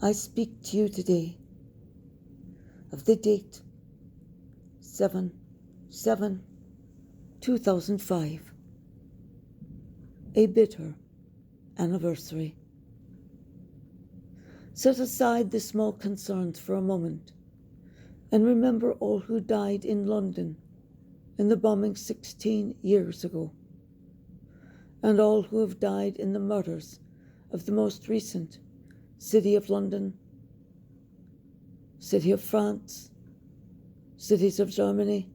I speak to you today of the date 7/7/2005, a bitter anniversary. Set aside the small concerns for a moment and remember all who died in London in the bombing 16 years ago, and all who have died in the murders of the most recent City of London, City of France, cities of Germany,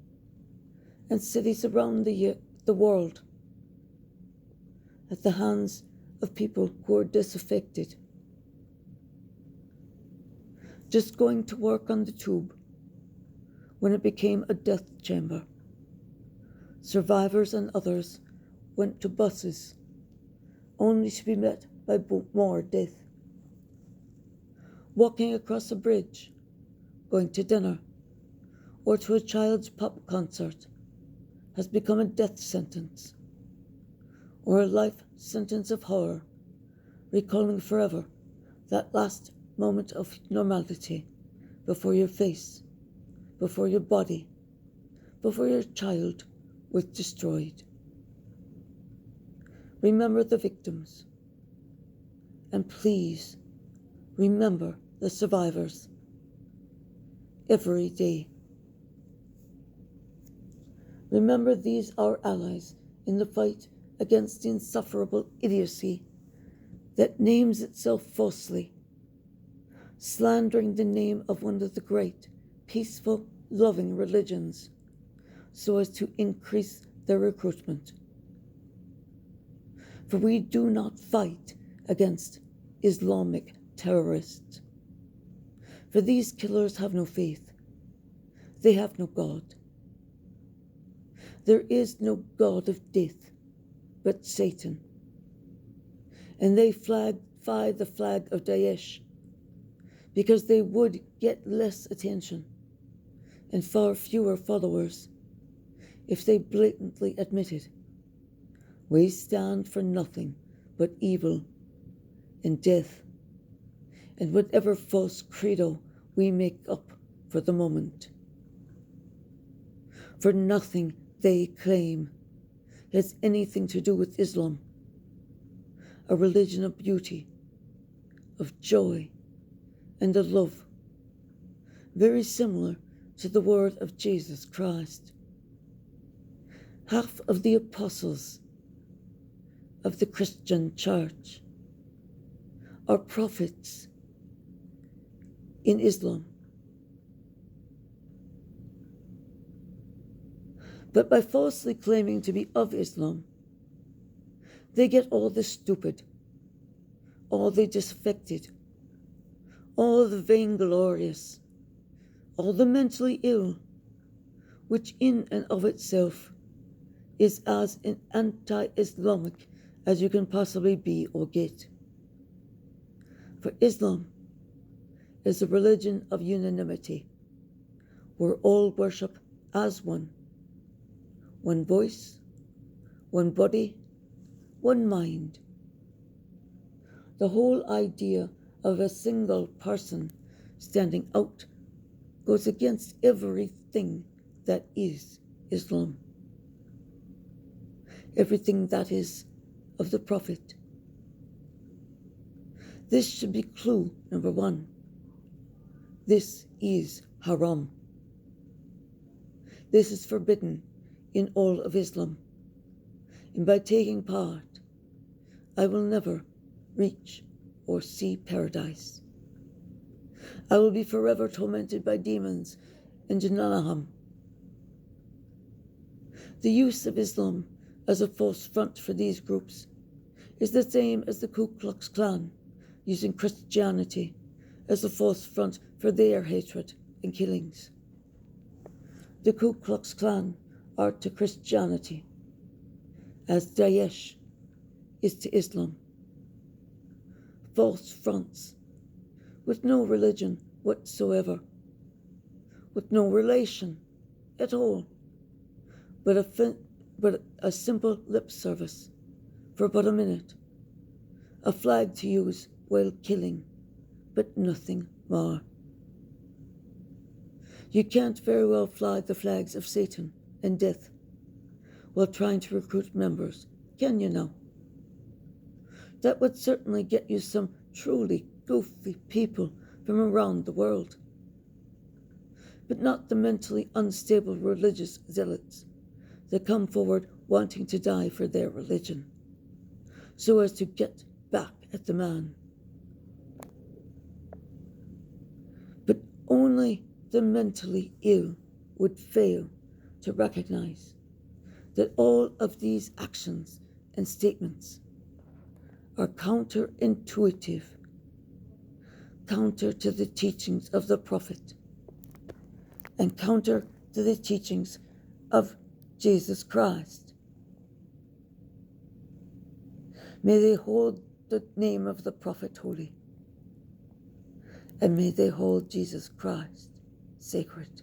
and cities around the world at the hands of people who are disaffected. Just going to work on the tube when it became a death chamber. Survivors and others went to buses only to be met by more death. Walking across a bridge, going to dinner, or to a child's pop concert has become a death sentence, or a life sentence of horror, recalling forever that last moment of normality before your face, before your body, before your child was destroyed. Remember the victims, and please remember the survivors every day. Remember these our allies in the fight against the insufferable idiocy that names itself falsely, slandering the name of one of the great, peaceful, loving religions so as to increase their recruitment. For we do not fight against Islamic terrorists. For these killers have no faith. They have no God. There is no God of death but Satan. And they fly the flag of Daesh because they would get less attention and far fewer followers if they blatantly admitted, we stand for nothing but evil and death, and whatever false credo we make up for the moment. For nothing they claim has anything to do with Islam, a religion of beauty, of joy, and of love, very similar to the word of Jesus Christ. Half of the apostles of the Christian church are prophets in Islam. But by falsely claiming to be of Islam, they get all the stupid, all the disaffected, all the vainglorious, all the mentally ill, which in and of itself is as anti-Islamic as you can possibly be or get. For Islam is a religion of unanimity, where all worship as one voice, one body, one mind. The whole idea of a single person standing out goes against everything that is Islam, everything that is of the Prophet. This should be clue number one. This is haram. This is forbidden in all of Islam, and by taking part, I will never reach or see paradise. I will be forever tormented by demons in Jahannam. The use of Islam as a false front for these groups is the same as the Ku Klux Klan using Christianity as a false front for their hatred and killings. The Ku Klux Klan are to Christianity as Daesh is to Islam. False fronts with no religion whatsoever, with no relation at all, but a simple lip service for about a minute, a flag to use while killing, but nothing more. You can't very well fly the flags of Satan and death while trying to recruit members, can you now? That would certainly get you some truly goofy people from around the world, but not the mentally unstable religious zealots that come forward wanting to die for their religion, so as to get back at the man. But only the mentally ill would fail to recognize that all of these actions and statements are counterintuitive, counter to the teachings of the prophet, and counter to the teachings of Jesus Christ. May they hold the name of the prophet holy, and may they hold Jesus Christ sacred.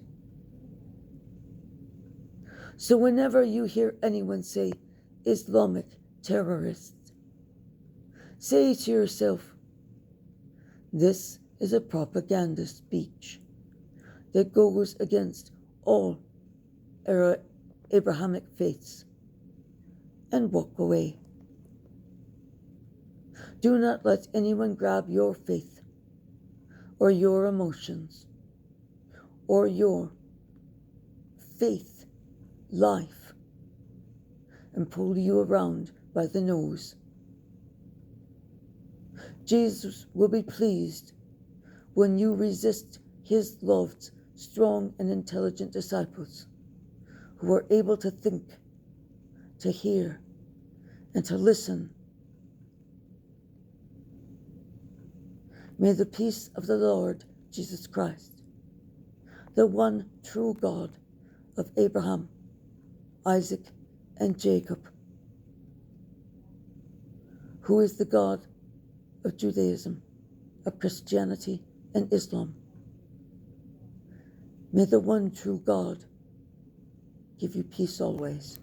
So whenever you hear anyone say Islamic terrorists, say to yourself, this is a propaganda speech that goes against all Abrahamic faiths, and walk away. Do not let anyone grab your faith or your emotions or your faith life and pull you around by the nose. Jesus will be pleased when you resist his loved, strong, and intelligent disciples who are able to think, to hear, and to listen. May the peace of the Lord Jesus Christ, the one true God of Abraham, Isaac, and Jacob, who is the God of Judaism, of Christianity, and Islam. May the one true God give you peace always.